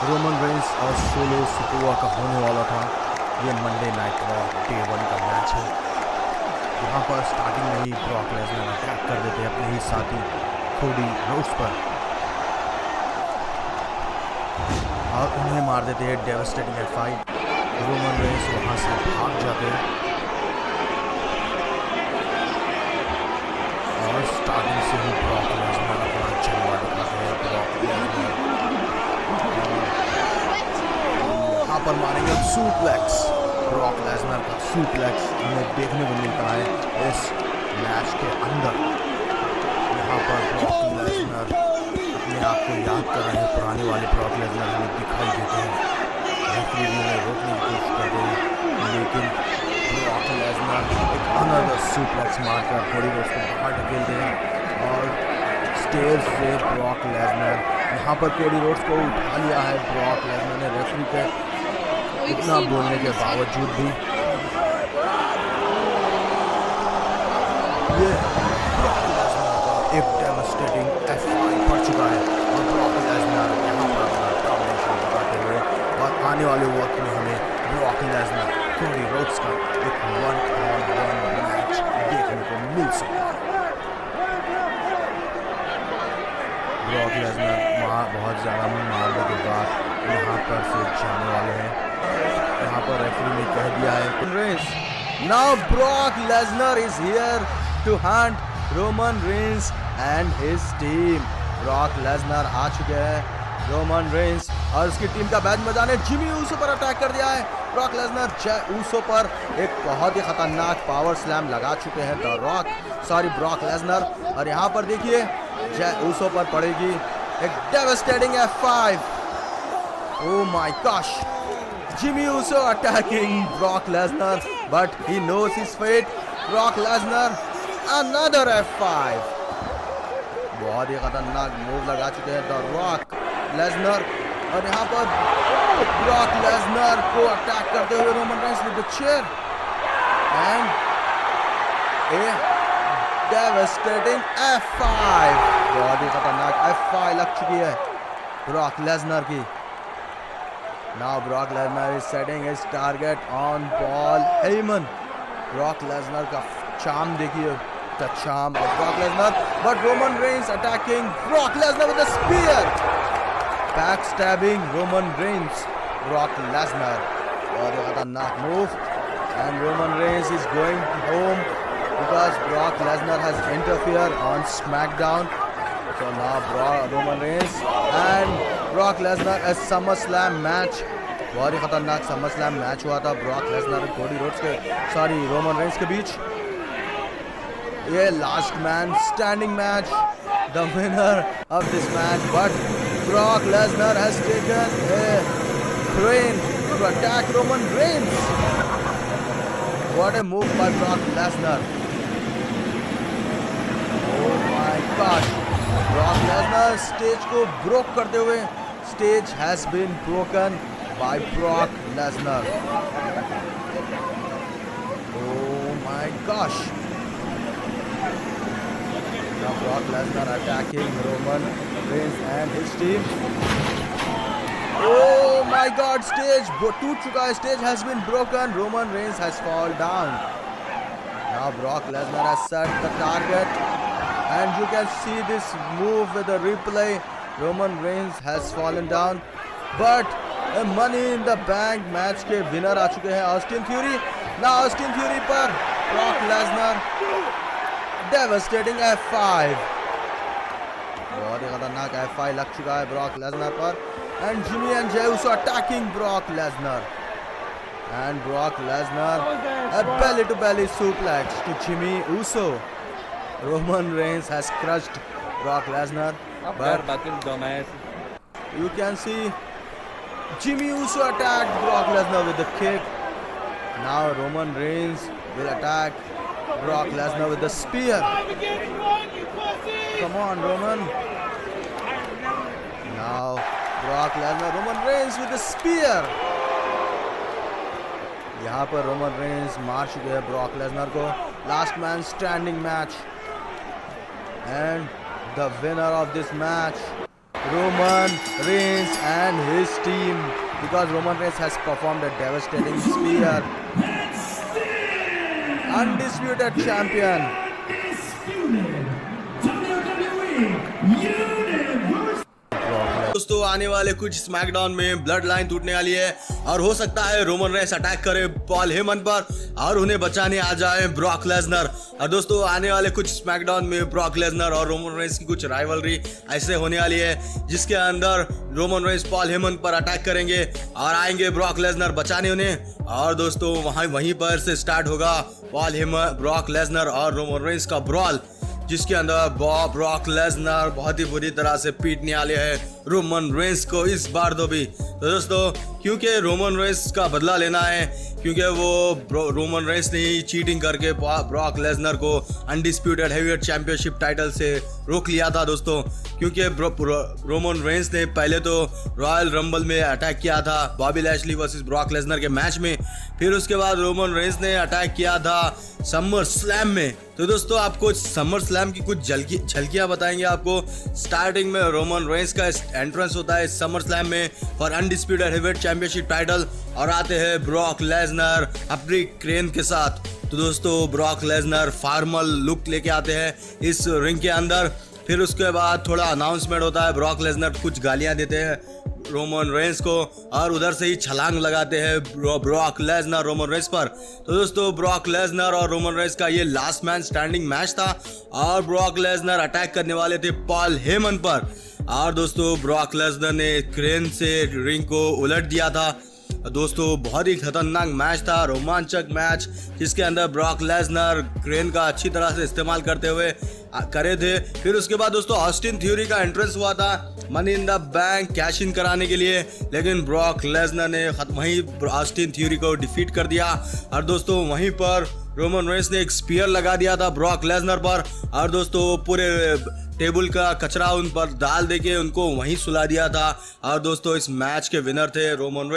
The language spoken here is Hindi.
रोमन रेंस और सोलो सिकोआ का होने वाला था। ये मंडे नाइट रॉ डे 1 का मैच है। यहाँ पर स्टार्टिंग में ही ब्रॉक लेसनर अटैक कर देते हैं अपने ही साथी कोडी रोड्स पर और उन्हें मार देते हैं डेवास्टेटिंग F5। रोमन रेंस वहाँ से भाग जाते हैं और स्टार्टिंग से ही ब्रॉक लेसनर अपना जलवा दिखाते हैं। ब्रॉक लेसनर यहाँ पर मारेंगे सुप्लेक्स। ब्रॉक लेसनर का सुप्लेक्स हमें देखने को मिलता है इस मैच के अंदर। यहाँ पर ब्रॉक लेसनर अपने आप को याद कर रहे हैं, पुराने वाले ब्रॉक लेसनर हमें दिखाई देते हैं। रेफरी भी उन्हें रोकने की कोशिश करते हैं, लेकिन ब्रॉक लेसनर एक अनदर सुप्लेक्स मारकर कोडी रोड्स को बाहर ढकेलते हैं और स्टेज से ब्रॉक लेसनर यहाँ पर कोडी रोड्स को उठा लिया है। ब्रॉक लेसनर ने रेफरी के इतना बोलने के बावजूद भी ये ब्रॉक लेसनर का एक डेवास्टेटिंग F5 पड़ चुका है और ब्रॉक लेसनर यहाँ पर अपना कॉम्बिनेशन लगाते हुए और आने वाले वक्त में हमें ब्रॉक लेसनर कोडी रोड्स का एक 1-on-1 मैच देखने को मिल सकता है। ब्रॉक लेसनर बहुत ज़्यादा मारने के बाद यहाँ पर से जाने वाले हैं। यहाँ पर रेफरी ने कह दिया है now Brock Lesnar is here to hunt Roman Reigns and his team. Brock Lesnar आ चुके हैं। रोमन रेंस और उसकी टीम का बैच बजाने जिमी ऊसो पर अटैक कर दिया है। ब्रॉक लेसनर जय ऊसो पर एक बहुत ही खतरनाक पावर स्लैम लगा चुके हैं ब्रॉक लेसनर। और यहाँ पर देखिए जय ऊसो पर पड़ेगी एक devastating F5। Oh my gosh! Jimmy Uso attacking Brock Lesnar, but he knows his fate. Brock Lesnar, another F5. बहुत ही खतरनाक मूव लगा चुके हैं द रॉक लेसनर। और यहाँ पर ब्रॉक लेसनर को अटैक करते हुए Roman Reigns with the chair and A devastating F5। बहुत ही खतरनाक F5 लग चुकी है ब्रॉक लेसनर की। Now Brock Lesnar is setting his target on Paul Heyman. Brock Lesnar का charm देखिए, the charm of Brock Lesnar, but Roman Reigns attacking Brock Lesnar with a spear, backstabbing Roman Reigns. Brock Lesnar, बहुत ही खतरनाक move, and Roman Reigns is going home because Brock Lesnar has interfered on SmackDown. So now Roman Reigns and Brock Lesnar a SummerSlam match। बहुत ही खतरनाक SummerSlam मैच हुआ था ब्रॉक लेसनर और कोडी रोड्स के रोमन रेंस के बीच। ये last man standing match, the winner of this match, but Brock Lesnar has taken a crane to attack Roman Reigns. What a move by Brock Lesnar. Oh my gosh. Brock Lesnar stage को ब्रोक करते हुए stage has been broken by Brock Lesnar. Oh my gosh. Now Brock Lesnar attacking Roman Reigns and his team. Oh my god, stage टूट चुका है, stage has been broken, Roman Reigns has fall down. Now Brock Lesnar has set the target and you can see this move with the replay. Roman Reigns has fallen down, but a Money in the Bank match के विनर आ चुके हैं Austin theory. Now Austin theory पर ब्रॉक लेसनर devastating F5। बहुत ही खतरनाक F5 लग चुका है ब्रॉक लेसनर पर। And Jimmy and Jey Uso attacking Brock Lesnar, and Brock Lesnar a belly to belly suplex to Jimmy Uso. Roman Reigns has crushed Brock Lesnar, but you can see Jimmy Uso attacked Brock Lesnar with the kick. Now Roman Reigns will attack Brock Lesnar with the spear. Come on, Roman. Now Brock Lesnar, Roman Reigns with the spear. यहाँ पर रोमन रेंस मार चुके हैं ब्रॉक लेसनर को। Last man standing match, and the winner of this match Roman Reigns and his team, because Roman Reigns has performed a devastating spear. Undisputed champion. दोस्तों आने वाले कुछ स्मैकडाउन में ब्लड लाइन टूटने वाली है और हो सकता है रोमन रेंस अटैक करे पॉल हेमन पर और उन्हें बचाने आ जाए ब्रॉक लेसनर। और दोस्तों आने वाले कुछ स्मैकडाउन में ब्रॉक लेसनर और रोमन रेंस की कुछ राइवलरी ऐसे होने वाली है जिसके अंदर रोमन रेंस पॉल हेमन पर अटैक करेंगे और आएंगे ब्रॉक लेसनर बचाने उन्हें। और दोस्तों वहीं पर से स्टार्ट होगा पॉल हेमन, ब्रॉक लेसनर और रोमन रेंस का ब्रॉल, जिसके अंदर ब्रॉक लेसनर बहुत ही बुरी तरह से पीटने वाले हैं रोमन रेंस को इस बार तो भी। तो दोस्तों क्योंकि रोमन रेंस का बदला लेना है, क्योंकि वो रोमन रेंस ने ही चीटिंग करके ब्रॉक लेसनर को अनडिस्प्यूटेड हेवीवेट चैंपियनशिप टाइटल से रोक लिया था दोस्तों। क्योंकि रोमन रेंस ने पहले तो रॉयल रंबल में अटैक किया था Bobby Lashley versus Brock Lesnar के मैच में, फिर उसके बाद रोमन रेंस ने अटैक किया था समर स्लैम में। तो दोस्तों आपको समर स्लैम की कुछ झलकियां बताएंगे आपको। स्टार्टिंग में रोमन रेंस का एंट्रेंस होता है समर स्लैम में for undisputed heavyweight championship title और आते हैं ब्रॉक लेसनर अपनी क्रेन के साथ। तो दोस्तों ब्रॉक लेसनर फॉर्मल लुक लेके आते हैं इस रिंग के अंदर। फिर उसके बाद थोड़ा अनाउंसमेंट होता है, ब्रॉक लेसनर कुछ गालियां देते हैं रोमन रेंस को और उधर से ही छलांग लगाते हैं ब्रॉक लेसनर रोमन रेंस पर। तो दोस्तों ब्रॉक लेसनर और रोमन रेंस का ये लास्ट मैन स्टैंडिंग मैच था और ब्रॉक लेसनर अटैक करने वाले थे पॉल हेमन पर। और दोस्तों ब्रॉक लेसनर ने क्रेन से रिंग को उलट दिया था। दोस्तों बहुत ही खतरनाक मैच था, रोमांचक मैच, जिसके अंदर ब्रॉक लेसनर क्रेन का अच्छी तरह से इस्तेमाल करते हुए करे थे। फिर उसके बाद दोस्तों ऑस्टिन थ्योरी का एंट्रेंस हुआ था money in the bank cash in कराने के लिए, लेकिन ब्रॉक लेसनर ने वहीं ऑस्टिन थ्योरी को डिफीट कर दिया। और दोस्तों वहीं पर रोमन रेंस ने एक स्पीयर लगा दिया था ब्रॉक लेसनर पर और दोस्तों पूरे टेबल का कचरा उन पर डाल देके उनको वहीं सुला दिया था। और दोस्तों इस मैच के विनर थे रोमन रेंस।